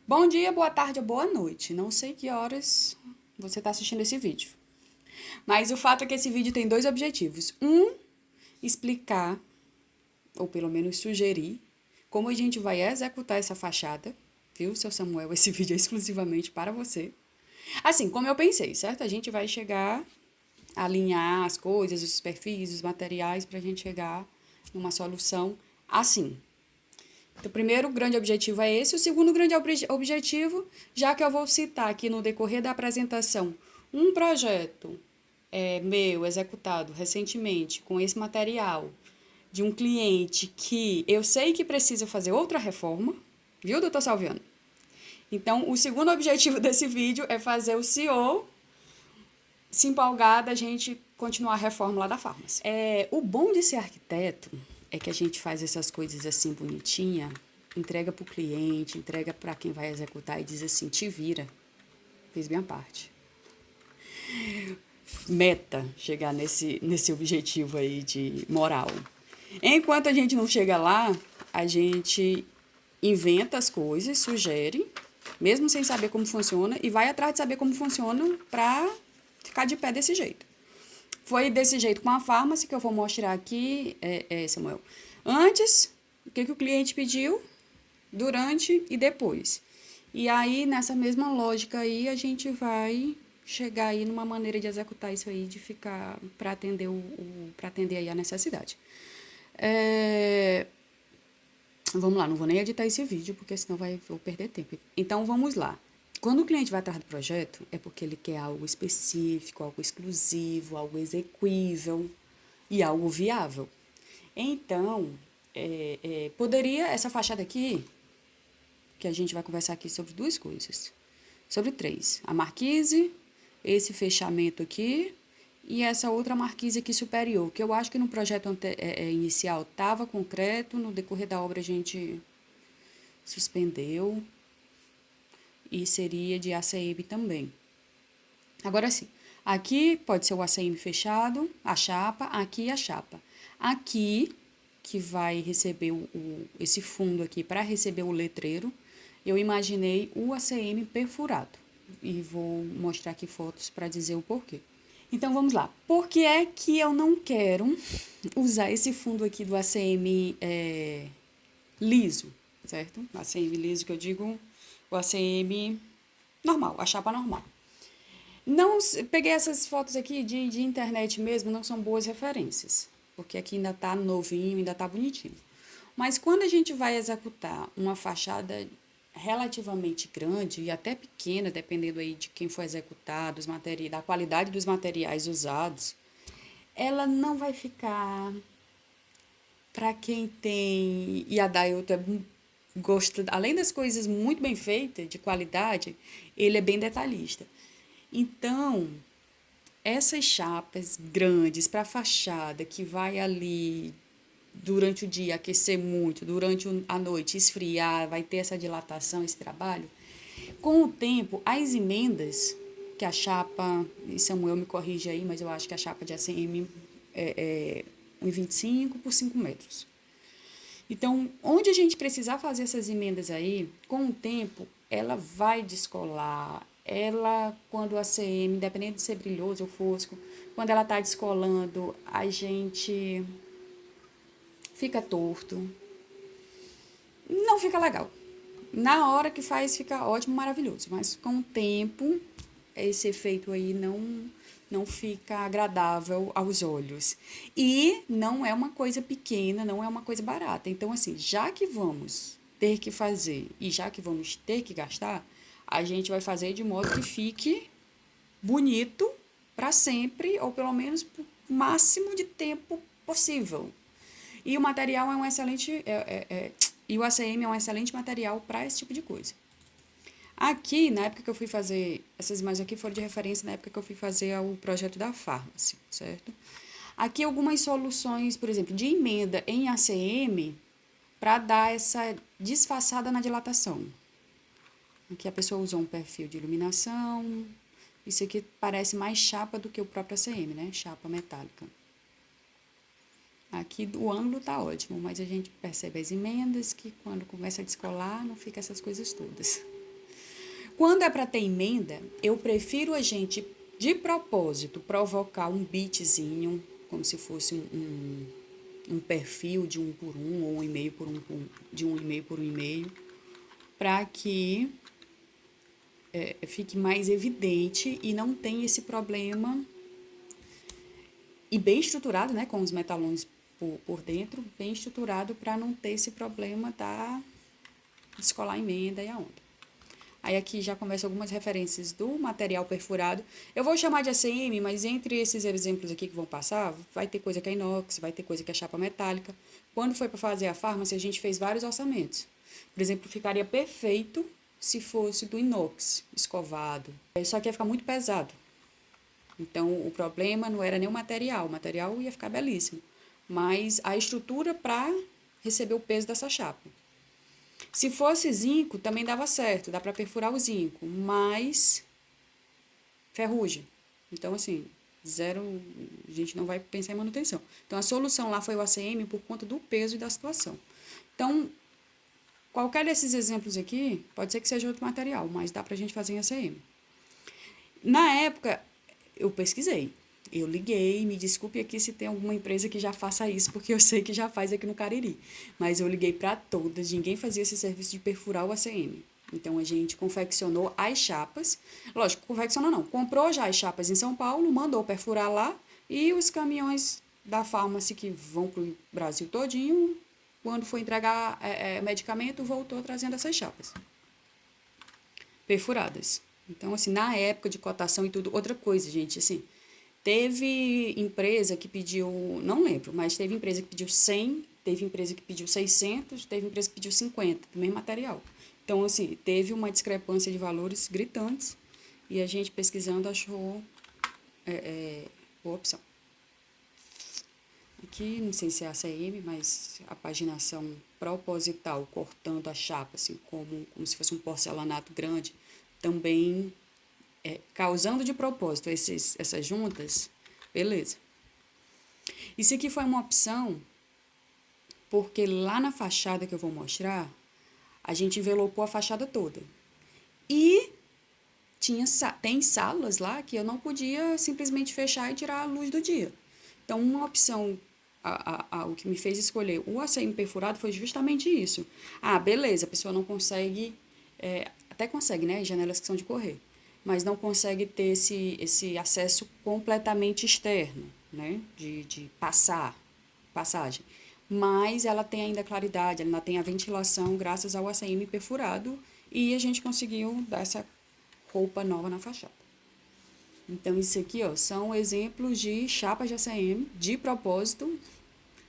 Bom dia, boa tarde ou boa noite. Não sei que horas você está assistindo esse vídeo. Mas o fato é que esse vídeo tem dois objetivos. Um, explicar, ou pelo menos sugerir, como a gente vai executar essa fachada. Viu, seu Samuel? Esse vídeo é exclusivamente para você. Assim, como eu pensei, certo? A gente vai chegar a alinhar as coisas, os perfis, os materiais, para a gente chegar numa solução assim. Então, o primeiro grande objetivo é esse. O segundo grande objetivo, já que eu vou citar aqui no decorrer da apresentação um projeto meu executado recentemente com esse material de um cliente que eu sei que precisa fazer outra reforma, viu, doutor Salviano? Então, o segundo objetivo desse vídeo é fazer o CEO se empolgar da gente continuar a reforma lá da farmácia. O bom de ser arquiteto é que a gente faz essas coisas assim bonitinha, entrega para o cliente, entrega para quem vai executar e diz assim, te vira, fiz minha parte. Meta chegar nesse objetivo aí de moral. Enquanto a gente não chega lá, a gente inventa as coisas, sugere, mesmo sem saber como funciona, e vai atrás de saber como funciona para ficar de pé desse jeito. Foi desse jeito com a farmácia que eu vou mostrar aqui, Samuel. Antes, o que o cliente pediu, durante e depois. E aí, nessa mesma lógica aí, a gente vai chegar aí numa maneira de executar isso aí, de ficar para atender para atender aí a necessidade. Vamos lá, não vou nem editar esse vídeo, porque senão vou perder tempo. Então, vamos lá. Quando o cliente vai atrás do projeto, é porque ele quer algo específico, algo exclusivo, algo exequível e algo viável. Então, poderia, essa fachada aqui, que a gente vai conversar aqui sobre duas coisas. Sobre três. A marquise, esse fechamento aqui e essa outra marquise aqui superior, que eu acho que no projeto inicial estava concreto, no decorrer da obra a gente suspendeu e seria de ACM também. Agora sim, aqui pode ser o ACM fechado, a chapa, aqui a chapa. Aqui, que vai receber esse fundo aqui para receber o letreiro, eu imaginei o ACM perfurado. E vou mostrar aqui fotos para dizer o porquê. Então vamos lá. Por que é que eu não quero usar esse fundo aqui do ACM liso, certo? O ACM liso que eu digo, o ACM normal, a chapa normal. Não, peguei essas fotos aqui de internet mesmo, não são boas referências, porque aqui ainda tá novinho, ainda tá bonitinho. Mas quando a gente vai executar uma fachada relativamente grande e até pequena, dependendo aí de quem for executar, da qualidade dos materiais usados, ela não vai ficar para quem tem e a Dailton gosta, além das coisas muito bem feitas, de qualidade, ele é bem detalhista. Então, essas chapas grandes para fachada que vai ali durante o dia aquecer muito, durante a noite esfriar, vai ter essa dilatação, esse trabalho. Com o tempo, as emendas, que a chapa, e Samuel me corrige aí, mas eu acho que a chapa de ACM é 1,25 por 5 metros. Então, onde a gente precisar fazer essas emendas aí, com o tempo, ela vai descolar. Ela, quando a CM, independente de ser brilhoso ou fosco, quando ela está descolando, a gente fica torto. Não fica legal. Na hora que faz, fica ótimo, maravilhoso. Mas com o tempo, esse efeito aí não fica agradável aos olhos. E não é uma coisa pequena, não é uma coisa barata. Então, assim, já que vamos ter que fazer e já que vamos ter que gastar, a gente vai fazer de modo que fique bonito para sempre, ou pelo menos por máximo de tempo possível. E o material é um excelente. E o ACM é um excelente material para esse tipo de coisa. Aqui, na época que eu fui fazer, essas imagens aqui foram de referência na época que eu fui fazer o projeto da farmácia, certo? Aqui algumas soluções, por exemplo, de emenda em ACM para dar essa disfarçada na dilatação. Aqui a pessoa usou um perfil de iluminação. Isso aqui parece mais chapa do que o próprio ACM, né? Chapa metálica. Aqui o ângulo tá ótimo, mas a gente percebe as emendas que quando começa a descolar não fica essas coisas todas. Quando é para ter emenda, eu prefiro a gente, de propósito, provocar um bitzinho, como se fosse um perfil de 1 por 1 ou 1,5 por 1, de 1,5 por 1,5, para que fique mais evidente e não tenha esse problema, e bem estruturado, né, com os metalões por dentro, bem estruturado para não ter esse problema da descolar a emenda e a onda. Aí aqui já começam algumas referências do material perfurado. Eu vou chamar de ACM, mas entre esses exemplos aqui que vão passar, vai ter coisa que é inox, vai ter coisa que é chapa metálica. Quando foi para fazer a farmácia, a gente fez vários orçamentos. Por exemplo, ficaria perfeito se fosse do inox, escovado. Só que ia ficar muito pesado. Então, o problema não era nem o material ia ficar belíssimo, mas a estrutura para receber o peso dessa chapa. Se fosse zinco, também dava certo, dá para perfurar o zinco, mas ferrugem. Então, assim, zero, a gente não vai pensar em manutenção. Então, a solução lá foi o ACM por conta do peso e da situação. Então, qualquer desses exemplos aqui, pode ser que seja outro material, mas dá para a gente fazer em ACM. Na época, eu pesquisei. Eu liguei, me desculpe aqui se tem alguma empresa que já faça isso, porque eu sei que já faz aqui no Cariri. Mas eu liguei para todas, ninguém fazia esse serviço de perfurar o ACM. Então, a gente confeccionou as chapas. Lógico, confeccionou não. Comprou já as chapas em São Paulo, mandou perfurar lá, e os caminhões da farmácia que vão para o Brasil todinho, quando foi entregar medicamento, voltou trazendo essas chapas perfuradas. Então, assim, na época de cotação e tudo, outra coisa, gente, assim, teve empresa que pediu, não lembro, mas teve empresa que pediu 100, teve empresa que pediu 600, teve empresa que pediu 50, do mesmo material. Então, assim, teve uma discrepância de valores gritantes e a gente pesquisando achou boa opção. Aqui, não sei se é a ACM, mas a paginação proposital, cortando a chapa, assim, como se fosse um porcelanato grande, também causando de propósito essas juntas, beleza. Isso aqui foi uma opção, porque lá na fachada que eu vou mostrar, a gente envelopou a fachada toda. E tem salas lá que eu não podia simplesmente fechar e tirar a luz do dia. Então, uma opção, o que me fez escolher o ACM perfurado foi justamente isso. Ah, beleza, a pessoa não consegue, até consegue, né, janelas que são de correr, mas não consegue ter esse acesso completamente externo, né, de passagem. Mas ela tem ainda claridade, ela ainda tem a ventilação graças ao ACM perfurado e a gente conseguiu dar essa roupa nova na fachada. Então, isso aqui, ó, são exemplos de chapas de ACM de propósito,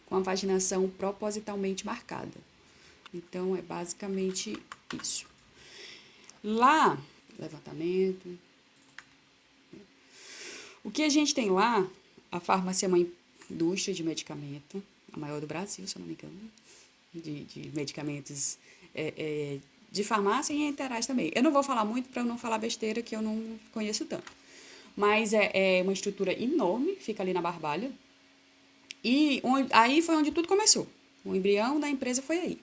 com a paginação propositalmente marcada. Então, é basicamente isso. Lá, levantamento. O que a gente tem lá, a farmácia é uma indústria de medicamento, a maior do Brasil, se eu não me engano, de medicamentos de farmácia e enterais também. Eu não vou falar muito para eu não falar besteira, que eu não conheço tanto. Mas é uma estrutura enorme, fica ali na Barbalha. E aí foi onde tudo começou. O embrião da empresa foi aí.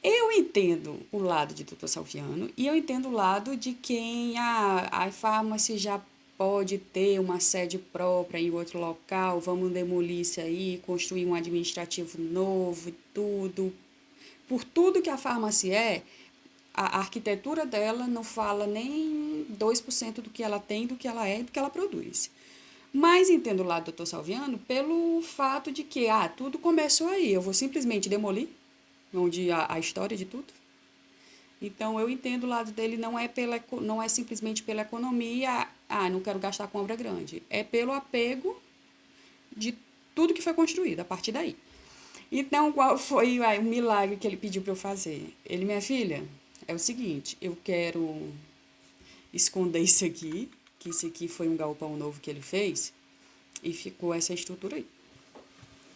Eu entendo o lado de Dr. Salviano e eu entendo o lado de quem a farmácia já pode ter uma sede própria em outro local, vamos demolir isso aí, construir um administrativo novo e tudo. Por tudo que a farmácia a arquitetura dela não fala nem 2% do que ela tem, do que ela é e do que ela produz. Mas entendo o lado do Dr. Salviano pelo fato de que tudo começou aí, eu vou simplesmente demolir, onde a história de tudo. Então, eu entendo o lado dele, não é simplesmente pela economia, não quero gastar com obra grande. É pelo apego de tudo que foi construído a partir daí. Então, qual foi o milagre que ele pediu para eu fazer? Ele, minha filha, é o seguinte, eu quero esconder isso aqui, que isso aqui foi um galpão novo que ele fez, e ficou essa estrutura aí.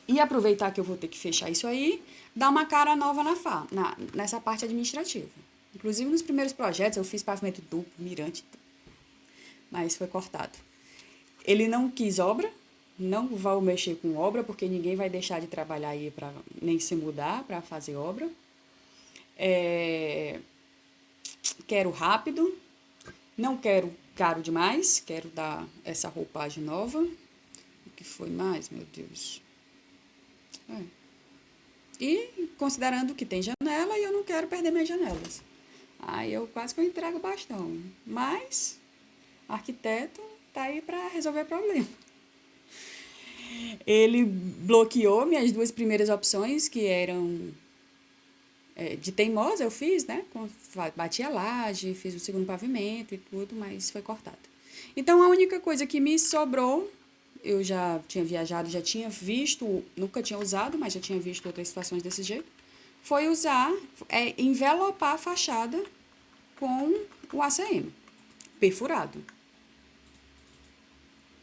E aproveitar que eu vou ter que fechar isso aí, dar uma cara nova nessa parte administrativa. Inclusive, nos primeiros projetos, eu fiz pavimento duplo, mirante, mas foi cortado. Ele não quis obra, não vai mexer com obra, porque ninguém vai deixar de trabalhar aí, nem se mudar para fazer obra. Quero rápido, Não quero caro demais, quero dar essa roupagem nova. O que foi mais, meu Deus? É. E considerando que tem janela e eu não quero perder minhas janelas. Aí eu quase que eu entrego o bastão. Mas arquiteto tá aí para resolver problema. Ele bloqueou minhas duas primeiras opções, que eram de teimosa, eu fiz, né? Bati a laje, fiz o segundo pavimento e tudo, mas foi cortado. Então a única coisa que me sobrou, eu já tinha viajado, já tinha visto, nunca tinha usado, mas já tinha visto outras situações desse jeito, foi usar, envelopar a fachada com o ACM, perfurado.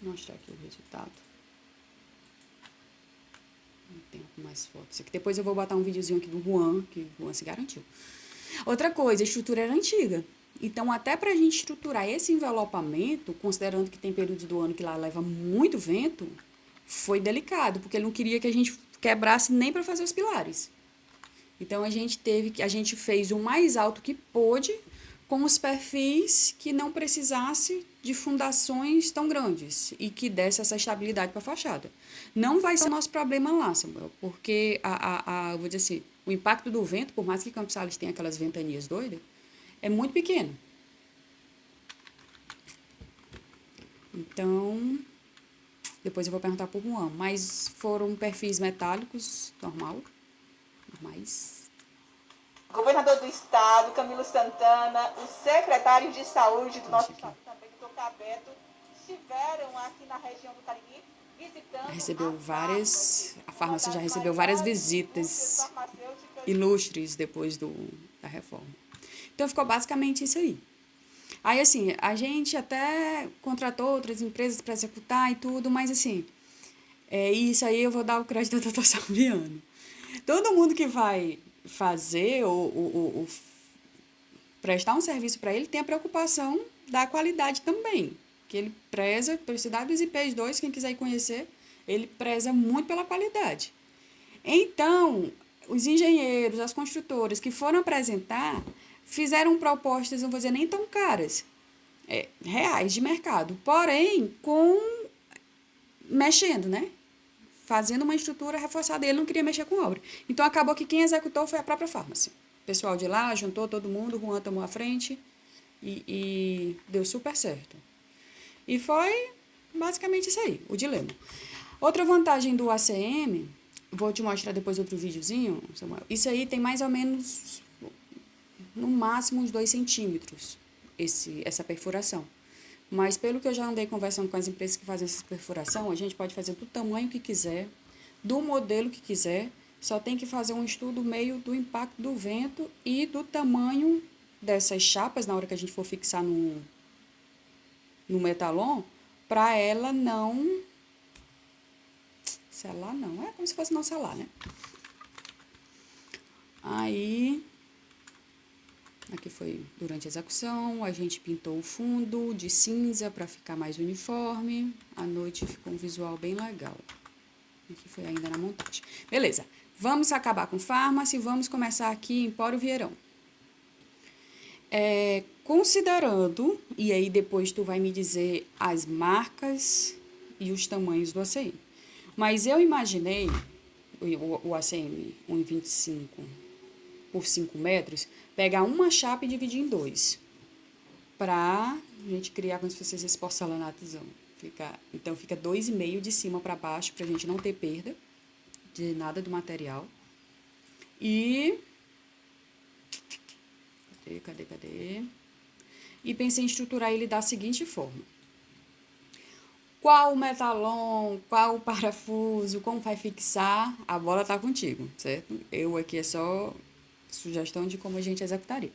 Vou mostrar aqui o resultado. Não tenho mais fotos aqui. Depois eu vou botar um videozinho aqui do Juan, que o Juan se garantiu. Outra coisa, a estrutura era antiga. Então, até para a gente estruturar esse envelopamento, considerando que tem períodos do ano que lá leva muito vento, foi delicado, porque ele não queria que a gente quebrasse nem para fazer os pilares. Então, a gente fez o mais alto que pôde, com os perfis que não precisasse de fundações tão grandes e que desse essa estabilidade para a fachada. Não vai ser o nosso problema lá, Samuel, porque eu vou dizer assim, o impacto do vento, por mais que Campos Sales tenha aquelas ventanias doidas, é muito pequeno. Então, depois eu vou perguntar por Juan, mas foram perfis metálicos normais. Governador do Estado, Camilo Santana, o secretário de Saúde do nosso Estado também, doutor Cabeto, estiveram aqui na região do Cariri visitando A farmácia já recebeu várias visitas ilustres depois da reforma. Então ficou basicamente isso aí. Aí, assim, a gente até contratou outras empresas para executar e tudo, mas, assim, isso aí eu vou dar o crédito ao doutor Salviano. Todo mundo que vai fazer ou prestar um serviço para ele tem a preocupação da qualidade também. Que ele preza, pela cidade dos IPs 2, quem quiser ir conhecer, ele preza muito pela qualidade. Então, os engenheiros, as construtoras que foram apresentar, fizeram propostas, não vou dizer nem tão caras, reais de mercado, porém mexendo, né? Fazendo uma estrutura reforçada. Ele não queria mexer com obra. Então acabou que quem executou foi a própria farmácia. O pessoal de lá juntou todo mundo, o Juan tomou a frente e deu super certo. E foi basicamente isso aí, o dilema. Outra vantagem do ACM, vou te mostrar depois outro videozinho, Samuel. Isso aí tem mais ou menos, no máximo, uns 2 centímetros, essa perfuração. Mas pelo que eu já andei conversando com as empresas que fazem essa perfuração, a gente pode fazer do tamanho que quiser, do modelo que quiser, só tem que fazer um estudo meio do impacto do vento e do tamanho dessas chapas na hora que a gente for fixar no metalon, para ela não selar, não. É como se fosse não selar, né? Aí, aqui foi durante a execução, a gente pintou o fundo de cinza para ficar mais uniforme. À noite ficou um visual bem legal. Aqui foi ainda na montagem. Beleza, vamos acabar com farmácia e vamos começar aqui em Empório Vieirão. Considerando, e aí depois tu vai me dizer as marcas e os tamanhos do ACM. Mas eu imaginei o ACM 1,25 por 5 metros, pegar uma chapa e dividir em 2. Pra gente criar como se fosse esse porcelanatozão. Então fica 2,5 de cima para baixo, pra gente não ter perda de nada do material. E cadê? E pensei em estruturar ele da seguinte forma. Qual o metalon, qual o parafuso, como vai fixar, a bola tá contigo, certo? Eu aqui é só sugestão de como a gente executaria.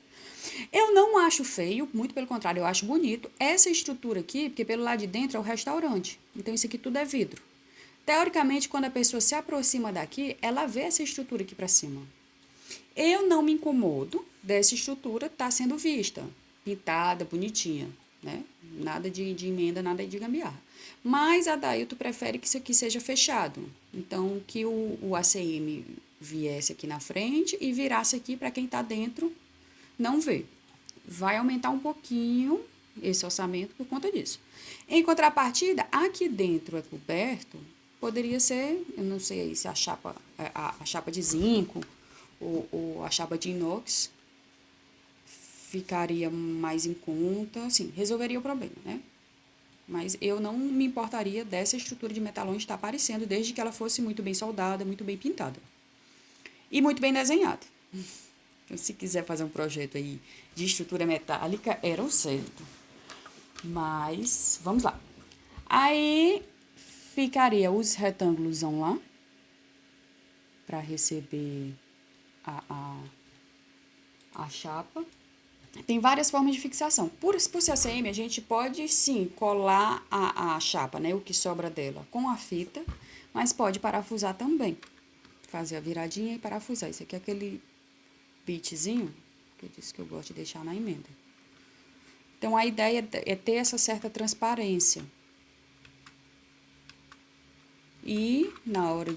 Eu não acho feio, muito pelo contrário, eu acho bonito essa estrutura aqui, porque pelo lado de dentro é o restaurante. Então isso aqui tudo é vidro. Teoricamente, quando a pessoa se aproxima daqui, ela vê essa estrutura aqui para cima. Eu não me incomodo dessa estrutura estar sendo vista, pintada, bonitinha, né? Nada de emenda, nada de gambiarra. Mas, Adailto prefere que isso aqui seja fechado. Então, que o ACM viesse aqui na frente e virasse aqui para quem está dentro não ver. Vai aumentar um pouquinho esse orçamento por conta disso. Em contrapartida, aqui dentro é coberto, poderia ser, eu não sei aí se a chapa de zinco ou a chapa de inox ficaria mais em conta, assim, resolveria o problema, né? Mas eu não me importaria dessa estrutura de metalon estar aparecendo, desde que ela fosse muito bem soldada, muito bem pintada. E muito bem desenhada. Então, se quiser fazer um projeto aí de estrutura metálica, era o certo. Mas, vamos lá. Aí, ficaria os retângulos lá, para receber a chapa. Tem várias formas de fixação. Por ser ACM, a gente pode, sim, colar a chapa, né, o que sobra dela, com a fita, mas pode parafusar também. Fazer a viradinha e parafusar. Isso aqui é aquele bitzinho que eu disse que eu gosto de deixar na emenda. Então, a ideia é ter essa certa transparência. E, na hora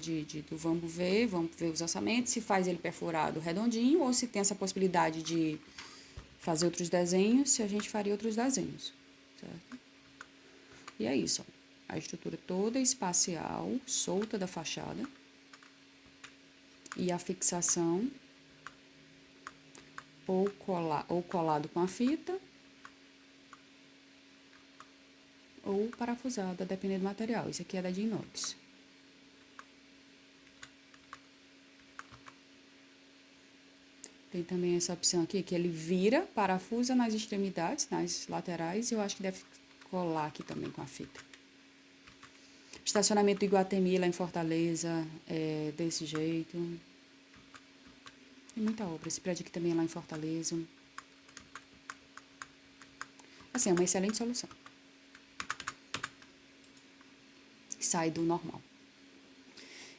vamos ver os orçamentos, se faz ele perfurado redondinho, ou se tem essa possibilidade de fazer outros desenhos, se a gente faria outros desenhos, certo? E é isso, ó. A estrutura toda espacial, solta da fachada. E a fixação ou colado com a fita, ou parafusada, dependendo do material. Isso aqui é da de inox. Tem também essa opção aqui, que ele vira, parafusa nas extremidades, nas laterais, e eu acho que deve colar aqui também com a fita. Estacionamento do Iguatemi, lá em Fortaleza, é desse jeito. Tem muita obra. Esse prédio aqui também é lá em Fortaleza. Assim, é uma excelente solução. Sai do normal.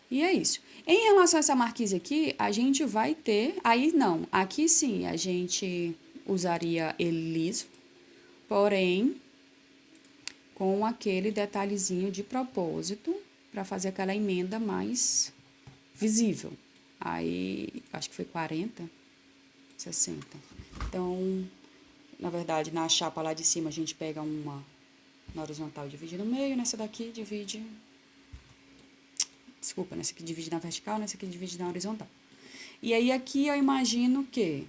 E é isso. Em relação a essa marquise aqui, a gente vai ter... Aí, não. Aqui, sim, a gente usaria ele liso. Porém, com aquele detalhezinho de propósito para fazer aquela emenda mais visível. Aí, acho que foi 40, 60. Então, na verdade, na chapa lá de cima, a gente pega uma na horizontal e divide no meio. Nessa daqui, divide... Desculpa, nessa aqui divide na vertical, nessa aqui divide na horizontal. E aí, aqui eu imagino que...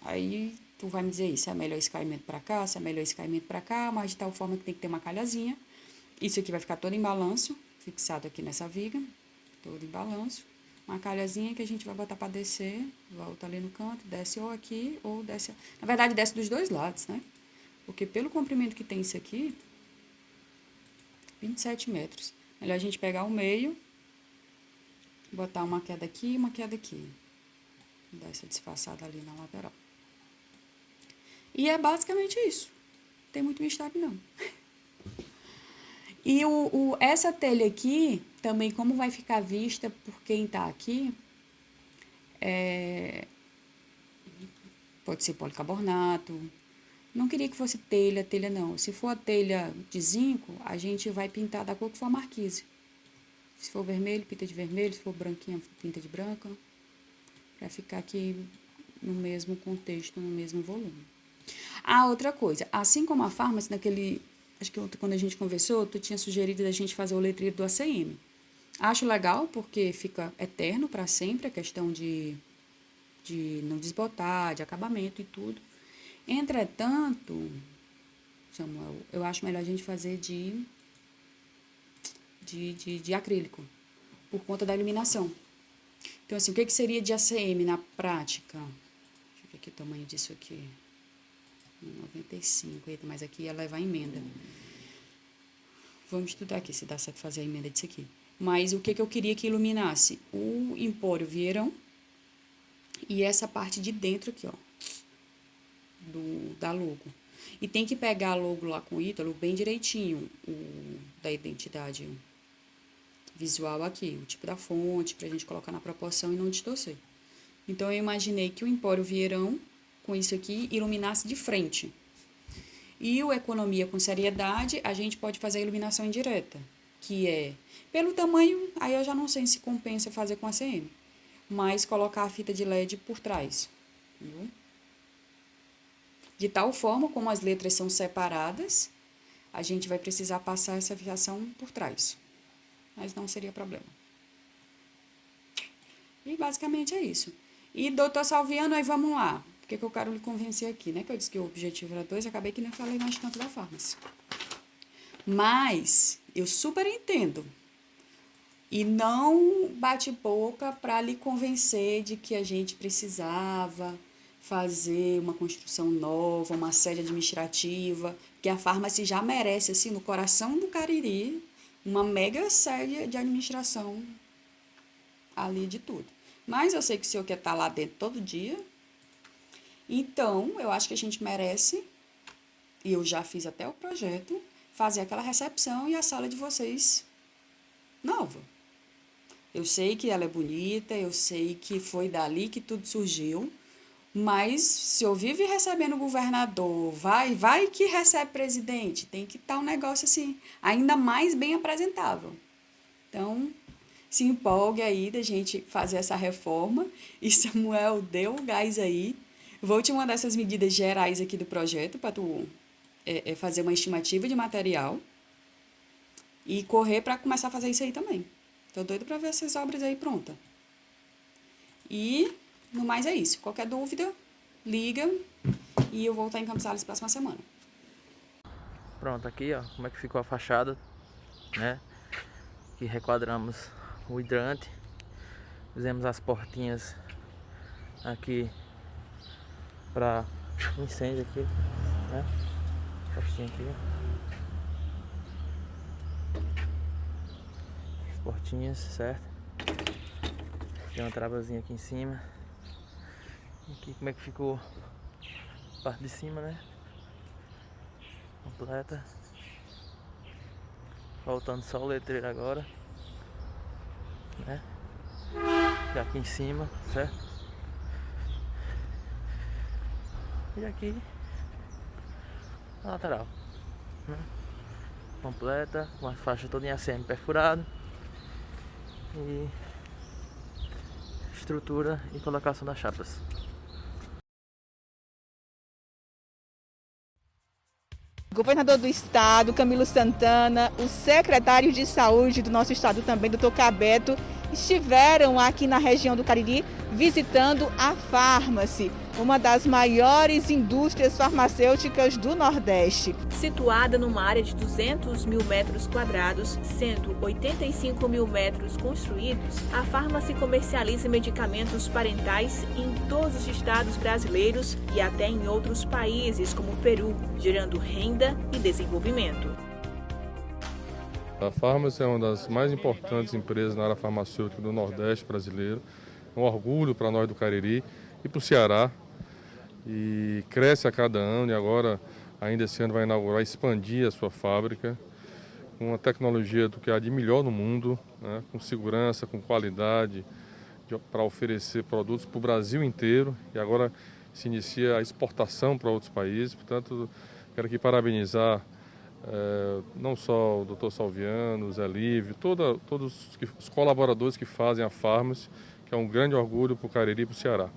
Aí, tu vai me dizer se é melhor esse caimento para cá, se é melhor esse caimento para cá, mas de tal forma que tem que ter uma calhazinha. Isso aqui vai ficar todo em balanço, fixado aqui nessa viga, todo em balanço. Uma calhazinha que a gente vai botar para descer, volta ali no canto, desce ou aqui, ou desce... Na verdade, desce dos dois lados, né? Porque pelo comprimento que tem isso aqui, 27 metros. Melhor a gente pegar o meio, botar uma queda aqui e uma queda aqui. Dar essa disfarçada ali na lateral. E é basicamente isso. Não tem muito mistério, não. E essa telha aqui, também como vai ficar vista por quem tá aqui, pode ser policarbonato. Não queria que fosse telha não. Se for a telha de zinco, a gente vai pintar da cor que for a marquise. Se for vermelho, pinta de vermelho. Se for branquinha, pinta de branca. Pra ficar aqui no mesmo contexto, no mesmo volume. Ah, outra coisa. Assim como a Farmácia, acho que quando a gente conversou, tu tinha sugerido a gente fazer o letreiro do ACM. Acho legal, porque fica eterno para sempre a questão de não desbotar, de acabamento e tudo. Entretanto, Samuel, eu acho melhor a gente fazer de acrílico, por conta da iluminação. Então, assim, o que seria de ACM na prática? Deixa eu ver aqui o tamanho disso aqui. 95, mas aqui ia levar emenda. Vamos estudar aqui se dá certo fazer a emenda disso aqui. Mas o que eu queria que iluminasse? O Empório Vieirão e essa parte de dentro aqui, ó, da logo. E tem que pegar a logo lá com o Ítalo bem direitinho, da identidade visual aqui, o tipo da fonte, pra gente colocar na proporção e não distorcer. Então, eu imaginei que o Empório Vieirão, com isso aqui, iluminasse de frente. E o Economia com Seriedade, a gente pode fazer a iluminação indireta, que é, pelo tamanho, aí eu já não sei se compensa fazer com ACM, mas colocar a fita de LED por trás, entendeu? De tal forma, como as letras são separadas, a gente vai precisar passar essa fiação por trás. Mas não seria problema. E basicamente é isso. E doutor Salviano, aí vamos lá. Por que eu quero lhe convencer aqui, né? Que eu disse que o objetivo era 2, acabei que nem falei mais tanto da farmácia. Mas eu super entendo. E não bate boca para lhe convencer de que a gente precisava fazer uma construção nova, uma sede administrativa, que a farmácia já merece, assim, no coração do Cariri, uma mega sede de administração ali de tudo. Mas eu sei que o senhor quer estar lá dentro todo dia, então eu acho que a gente merece, e eu já fiz até o projeto, fazer aquela recepção e a sala de vocês nova. Eu sei que ela é bonita, eu sei que foi dali que tudo surgiu, mas se eu vive recebendo governador, vai que recebe presidente, tem que estar um negócio assim, ainda mais bem apresentável. Então, se empolgue aí da gente fazer essa reforma. E Samuel, dê um gás aí. Vou te mandar essas medidas gerais aqui do projeto para tu fazer uma estimativa de material e correr para começar a fazer isso aí também. Tô doido para ver essas obras aí prontas. E, no mais, é isso. Qualquer dúvida, liga e eu vou estar em Campos Sales próxima semana. Pronto, aqui ó, como é que ficou a fachada, né? Aqui requadramos o hidrante, fizemos as portinhas aqui para incêndio aqui, né? Portinha aqui, as portinhas, certo? Tem uma travazinha aqui em cima. Aqui como é que ficou a parte de cima, né? Completa. Faltando só o letreiro agora, né? E aqui em cima, certo? E aqui a lateral, né? Completa, com a faixa toda em ACM perfurado e estrutura e colocação das chapas. Governador do estado, Camilo Santana, o secretário de saúde do nosso estado também, doutor Cabeto, estiveram aqui na região do Cariri visitando a Farmácia, uma das maiores indústrias farmacêuticas do Nordeste. Situada numa área de 200 mil metros quadrados, sendo 85 mil metros construídos, a Farmácia comercializa medicamentos parentais em todos os estados brasileiros e até em outros países, como o Peru, gerando renda e desenvolvimento. A Farmácia é uma das mais importantes empresas na área farmacêutica do Nordeste brasileiro. É um orgulho para nós do Cariri e para o Ceará. E cresce a cada ano e agora, ainda esse ano, vai inaugurar, expandir a sua fábrica com uma tecnologia do que há de melhor no mundo, né? Com segurança, com qualidade, para oferecer produtos para o Brasil inteiro. E agora se inicia a exportação para outros países. Portanto, quero aqui parabenizar não só o Dr. Salviano, o Zé Lívio, todos os colaboradores que fazem a Farmácia, que é um grande orgulho para o Cariri e para o Ceará.